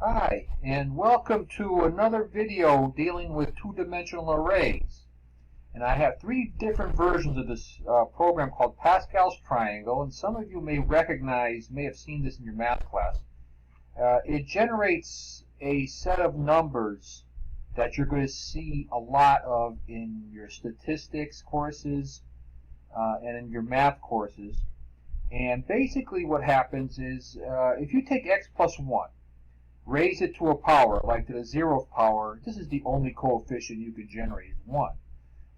Hi, and welcome to another video dealing with two-dimensional arrays. And I have three different versions of this program called Pascal's Triangle, and some of you may have seen this in your math class. It generates a set of numbers that you're going to see a lot of in your statistics courses and in your math courses. And basically what happens is if you take x plus 1, raise it to a power, like to the 0th power, this is the only coefficient you can generate, is 1.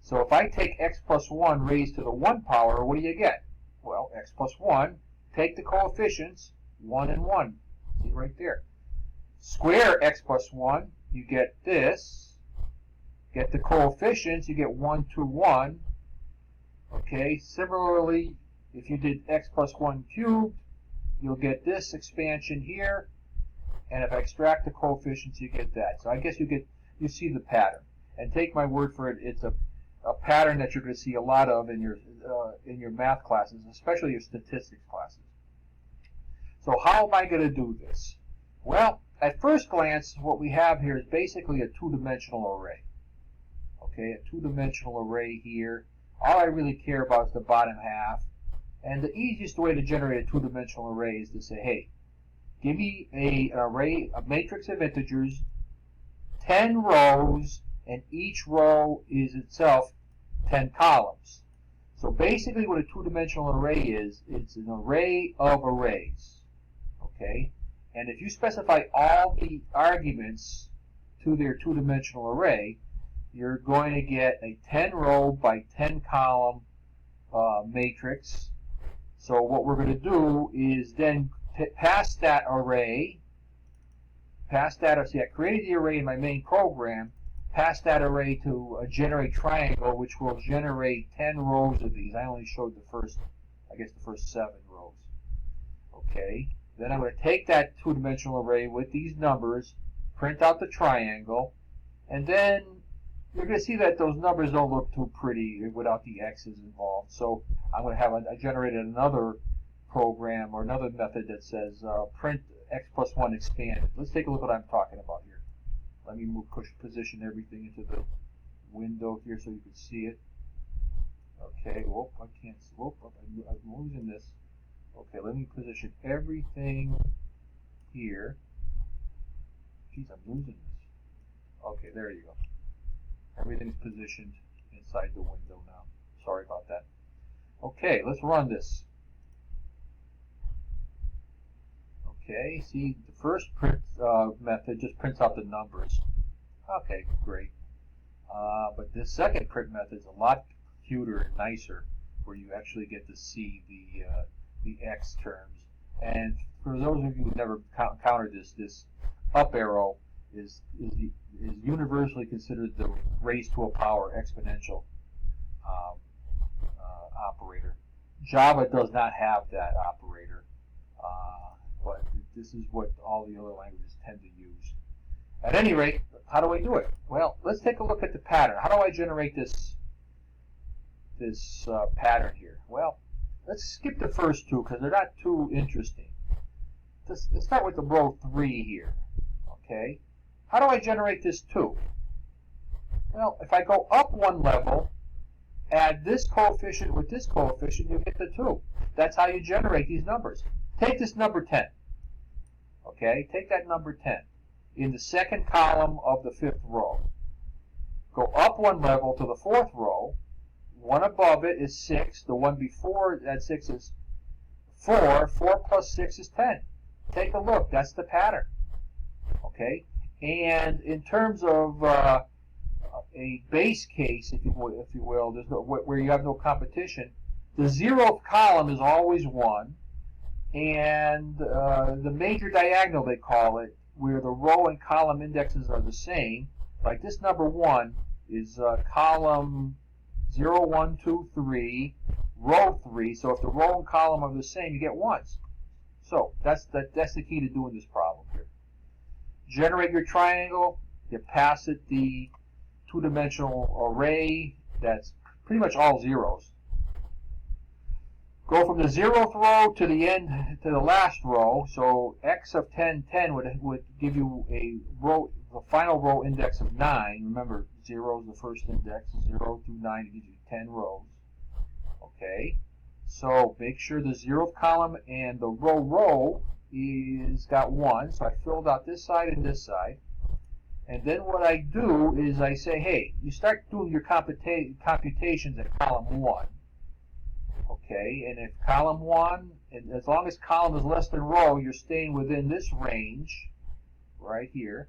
So if I take x plus 1 raised to the 1 power, what do you get? Well, x plus 1, take the coefficients, 1 and 1. See right there. Square x plus 1, you get this. Get the coefficients, you get 1, 2, 1. Okay, similarly, if you did x plus 1 cubed, you'll get this expansion here. And if I extract the coefficients, you get that. So I guess you see the pattern. And take my word for it, it's a pattern that you're going to see a lot of in your math classes, especially your statistics classes. So how am I going to do this? Well, at first glance, what we have here is basically a two-dimensional array. Okay, a two-dimensional array here. All I really care about is the bottom half. And the easiest way to generate a two-dimensional array is to say, hey, give me an array, a matrix of integers, 10 rows, and each row is itself 10 columns. So basically what a two-dimensional array is, it's an array of arrays. Okay? And if you specify all the arguments to their two-dimensional array, you're going to get a 10 row by 10 column matrix. So what we're going to do is then pass that array, see, I created the array in my main program, pass that array to a generate triangle, which will generate 10 rows of these. I only showed the first 7 rows. Okay, then I'm going to take that two-dimensional array with these numbers, print out the triangle, and then you're going to see that those numbers don't look too pretty without the x's involved. So I'm going to have I generated another program or another method that says print x plus 1 expanded. Let's take a look at what I'm talking about here. Let me position everything into the window here so you can see it. Okay, whoop, I can't, whoop, I'm losing this. Okay, let me position everything here. Geez, I'm losing this. Okay, there you go. Everything's positioned inside the window now. Sorry about that. Okay, let's run this. Okay, see, the first print method just prints out the numbers. Okay, great. But this second print method is a lot cuter and nicer, where you actually get to see the x terms. And for those of you who never encountered this up arrow is universally considered the raised to a power exponential operator. Java does not have that operator. But this is what all the other languages tend to use. At any rate, how do I do it? Well, let's take a look at the pattern. How do I generate this pattern here? Well, let's skip the first two because they're not too interesting. Let's start with the row 3 here. Okay, how do I generate this 2? Well, if I go up one level, add this coefficient with this coefficient, you get the 2. That's how you generate these numbers. Take this number 10. Okay, take that number 10 in the second column of the 5th row. Go up one level to the 4th row. One above it is 6. The one before that 6 is 4. 4 plus 6 is 10. Take a look. That's the pattern. Okay, and in terms of a base case, if you will, there's no, where you have no competition, the 0th column is always 1. And the major diagonal, they call it, where the row and column indexes are the same, like this number 1 is column 0, 1, 2, 3, row 3. So if the row and column are the same, you get 1s. So that's the key to doing this problem here. Generate your triangle, you pass it the two-dimensional array that's pretty much all zeros. Go from the 0th row to the end, to the last row. So x of 10, 10 would give you a row, the final row index of 9. Remember, 0 is the first index. 0 through 9 gives you 10 rows. Okay. So make sure the 0th column and the row is got 1. So I filled out this side and this side. And then what I do is I say, hey, you start doing your computations at column 1. Okay, and if column 1, and as long as column is less than row, you're staying within this range right here.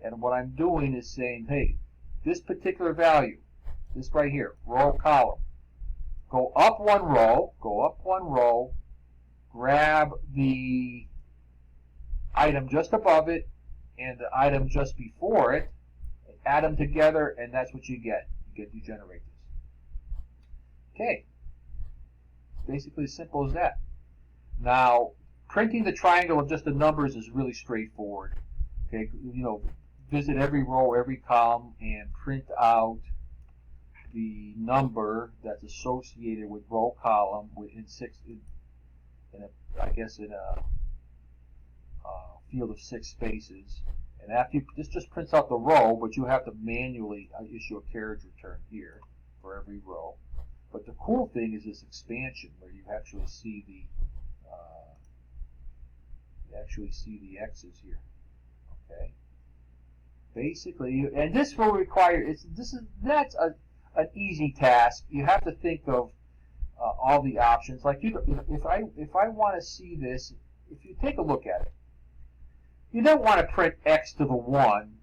And what I'm doing is saying, hey, this particular value, this right here, row, column, go up one row, grab the item just above it and the item just before it, add them together, and that's what you get. You generate this. Okay. Basically as simple as that. Now, printing the triangle of just the numbers is really straightforward. Okay, visit every row, every column, and print out the number that's associated with row column in a field of 6 spaces. And after this just prints out the row, but you have to manually issue a carriage return here for every row. But the cool thing is this expansion where you actually see the X's here. Okay. Basically, and this will require that's an easy task. You have to think of all the options. Like if I want to see this, if you take a look at it, you don't want to print X to the 1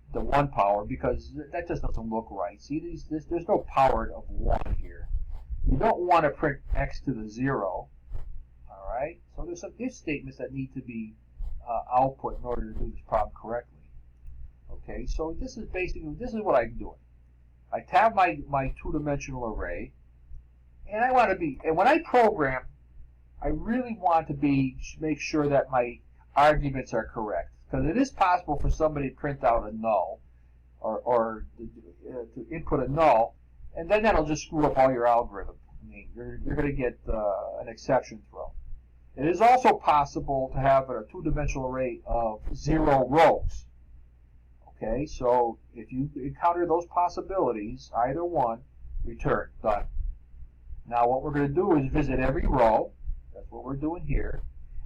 power, because that just doesn't look right. See, there's no power of 1 here. You don't want to print X to the 0. All right. So there's some if statements that need to be output in order to do this problem correctly. Okay. So this is what I'm doing. I tab my two-dimensional array, and and when I program, I really want to make sure that my arguments are correct, because it is possible for somebody to print out a null or to input a null, and then that'll just screw up all your algorithm. I mean, you're going to get an exception thrown. It is also possible to have a two-dimensional array of 0 rows. Okay, so if you encounter those possibilities, either one, return. Done. Now what we're going to do is visit every row. That's what we're doing here.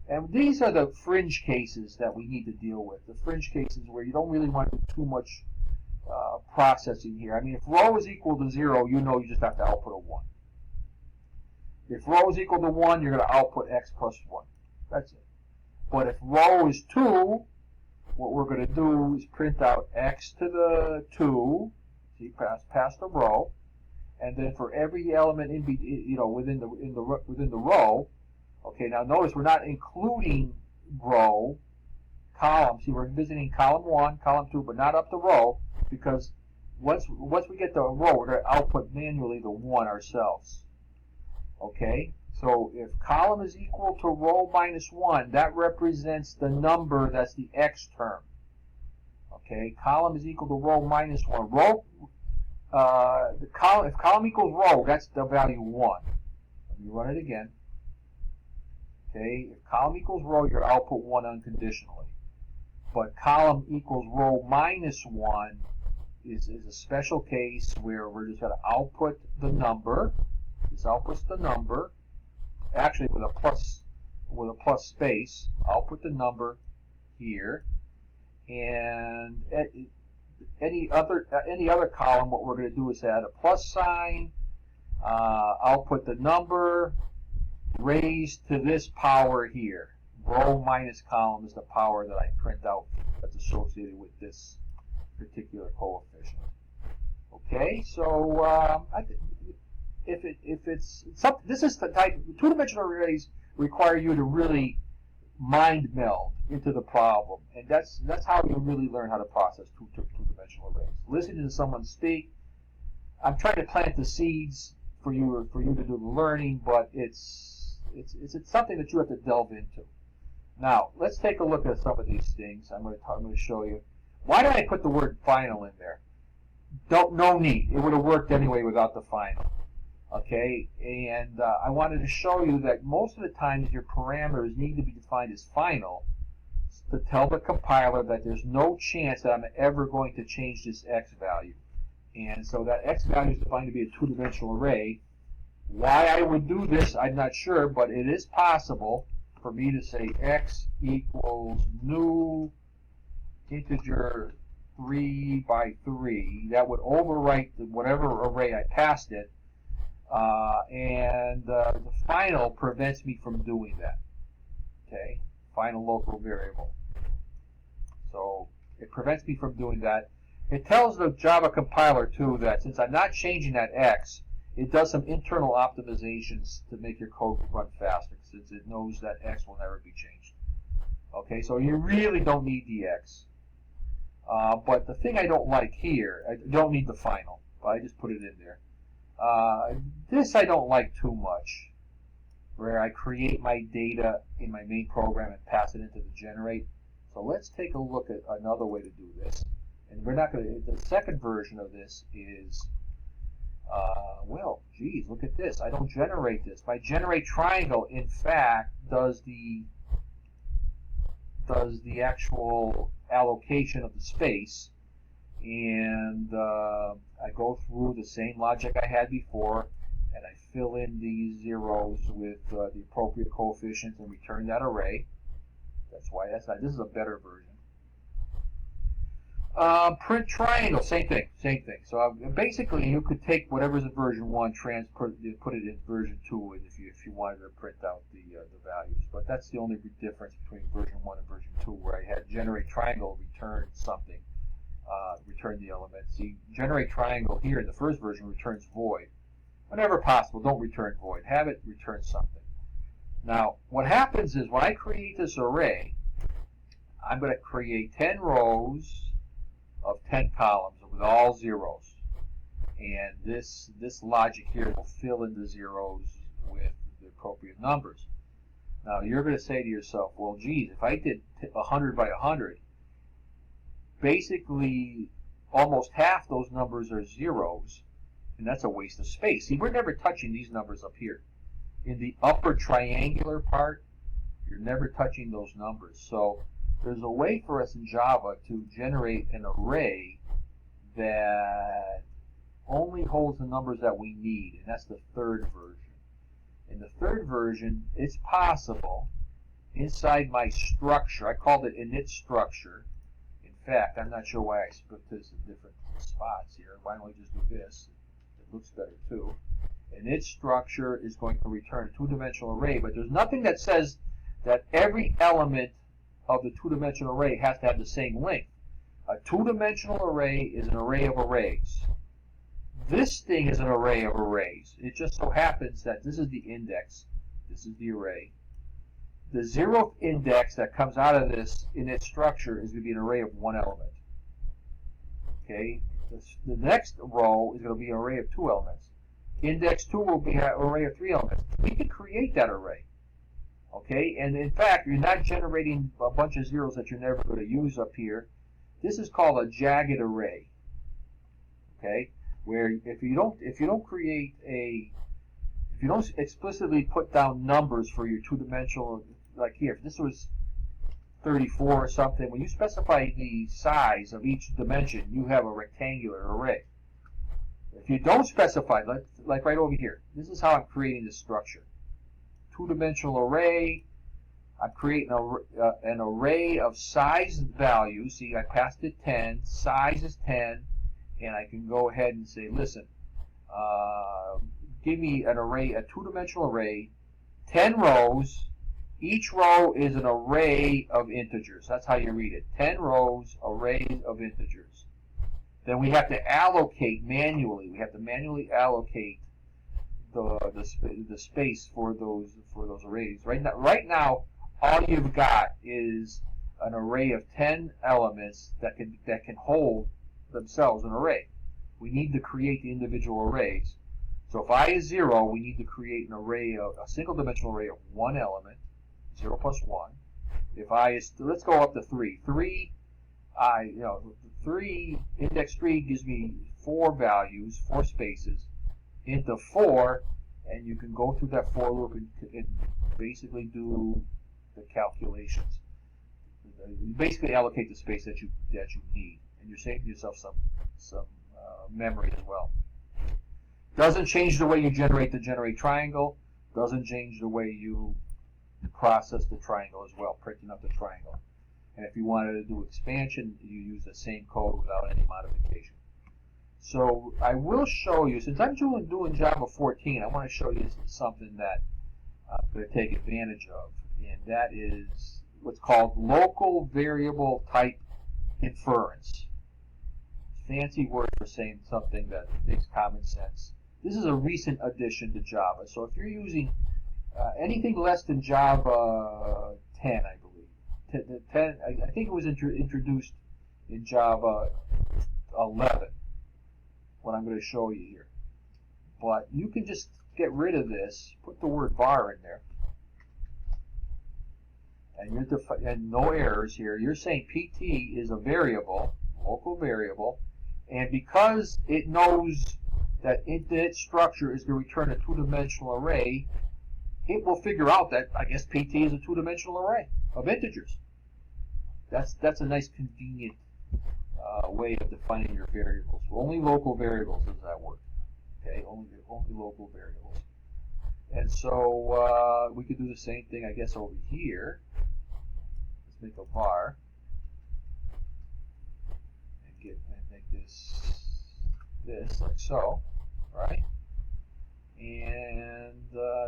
And these are the fringe cases that we need to deal with. The fringe cases where you don't really want to do too much processing here. I mean, if row is equal to 0, you just have to output a 1. If row is equal to 1, you're going to output X plus 1. That's it. But if row is 2, what we're going to do is print out X to the 2. See, past the row, and then for every element within the row. Okay, now notice we're not including row, column. See, we're visiting column 1, column 2, but not up the row, because once we get the row, we're going to output manually the 1 ourselves. Okay, so if column is equal to row minus 1, that represents the number that's the X term. Okay, column is equal to row minus 1. If column equals row, that's the value 1. Let me run it again. Okay, if column equals row, your output 1 unconditionally. But column equals row minus 1 is a special case where we're just going to output the number. This outputs the number, actually with a plus space. Output the number here, and any other column, what we're going to do is add a plus sign. Output the number raised to this power here. Row minus column is the power that I print out that's associated with this particular coefficient. Okay, so this is the type. Two-dimensional arrays require you to really mind meld into the problem, and that's how you really learn how to process two-dimensional arrays. Listening to someone speak, I'm trying to plant the seeds for you to do the learning, but it's something that you have to delve into. Now let's take a look at some of these things. I'm going to show you. Why did I put the word final in there? No need. It would have worked anyway without the final. Okay, and I wanted to show you that most of the times your parameters need to be defined as final to tell the compiler that there's no chance that I'm ever going to change this x value. And so that x value is defined to be a two-dimensional array. Why I would do this, I'm not sure, but it is possible for me to say x equals new integer 3 by 3. That would overwrite whatever array I passed it, and the final prevents me from doing that. Okay, final local variable. So it prevents me from doing that. It tells the Java compiler too that since I'm not changing that x, it does some internal optimizations to make your code run faster, since it knows that x will never be changed. Okay, so you really don't need the x. But the thing I don't like here, I don't need the final, but I just put it in there. This I don't like too much, where I create my data in my main program and pass it into the generate. So let's take a look at another way to do this. And we're not going to, the second version of this is, well, geez, look at this. I don't generate this. My generate triangle, in fact, does the actual allocation of the space. And I go through the same logic I had before, and I fill in these zeros with the appropriate coefficients and return that array. That's why that's not, this is a better version. Print triangle, same thing. So basically, you could take whatever's in version 1, put it in version 2, and if you wanted to print out the values. But that's the only difference between version 1 and version 2, where I had generate triangle return something, return the element. See, generate triangle here in the first version returns void. Whenever possible, don't return void. Have it return something. Now, what happens is when I create this array, I'm going to create 10 rows of 10 columns with all zeros. And this logic here will fill in the zeros with the appropriate numbers. Now, you're going to say to yourself, well, geez, if I did 100 by 100, basically almost half those numbers are zeros, and that's a waste of space. See, we're never touching these numbers up here. In the upper triangular part, you're never touching those numbers. So there's a way for us in Java to generate an array that only holds the numbers that we need, and that's the third version. In the third version, it's possible inside my structure, I called it init structure. In fact, I'm not sure why I split this in different spots here. Why don't we just do this? It looks better too. Init structure is going to return a two-dimensional array, but there's nothing that says that every element of the two-dimensional array has to have the same length. A two-dimensional array is an array of arrays. This thing is an array of arrays. It just so happens that this is the index. This is the array. The zeroth index that comes out of this init structure is going to be an array of one element. Okay. The next row is going to be an array of two elements. Index 2 will be an array of 3 elements. We can create that array. Okay, and in fact, you're not generating a bunch of zeros that you're never going to use up here. This is called a jagged array. Okay, where if you don't explicitly put down numbers for your two-dimensional, like here, if this was 34 or something, when you specify the size of each dimension, you have a rectangular array. If you don't specify, like right over here, this is how I'm creating this structure. Two-dimensional array. I'm creating an array of size values. See, I passed it 10. Size is 10. And I can go ahead and say, listen, give me an array, a two-dimensional array, 10 rows. Each row is an array of integers. That's how you read it. 10 rows, array of integers. Then we have to allocate manually. We have to manually allocate the space for those arrays. Right now, all you've got is an array of 10 elements that can hold themselves an array. We need to create the individual arrays. So if I is 0, we need to create an array of a single-dimensional array of one element, 0 plus 1. If I is, let's go up to 3. 3, index 3 gives me 4 values, 4 spaces. into for, and you can go through that for loop and basically do the calculations. You basically allocate the space that you need, and you're saving yourself some memory as well. Doesn't change the way you generate the generate triangle. Doesn't change the way you process the triangle as well, printing up the triangle. And if you wanted to do expansion, you use the same code without any modification. So I will show you, since I'm doing Java 14, I want to show you something that I'm going to take advantage of, and that is what's called local variable type inference. Fancy word for saying something that makes common sense. This is a recent addition to Java, so if you're using anything less than Java 10, I believe. 10, I think it was introduced in Java 11, what I'm going to show you here. But you can just get rid of this, put the word var in there, and no errors here. You're saying PT is a variable, local variable, and because it knows that its structure is going to return a two-dimensional array, it will figure out that, I guess, PT is a two-dimensional array of integers. That's a nice, convenient way of defining your variables. Only local variables does that work. Okay, only local variables. And so we could do the same thing, I guess, over here. Let's make a var and make this like so, right? And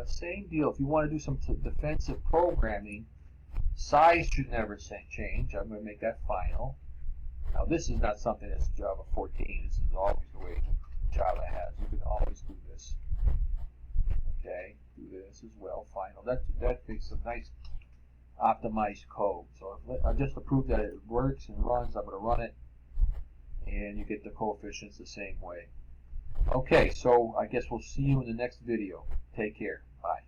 same deal. If you want to do some defensive programming, size should never change. I'm going to make that final. Now this is not something that's Java 14. This is always the way Java has. You can always do this. Okay, do this as well. Final. That makes some nice optimized code. So just to prove that it works and runs, I'm going to run it, and you get the coefficients the same way. Okay, so I guess we'll see you in the next video. Take care. Bye.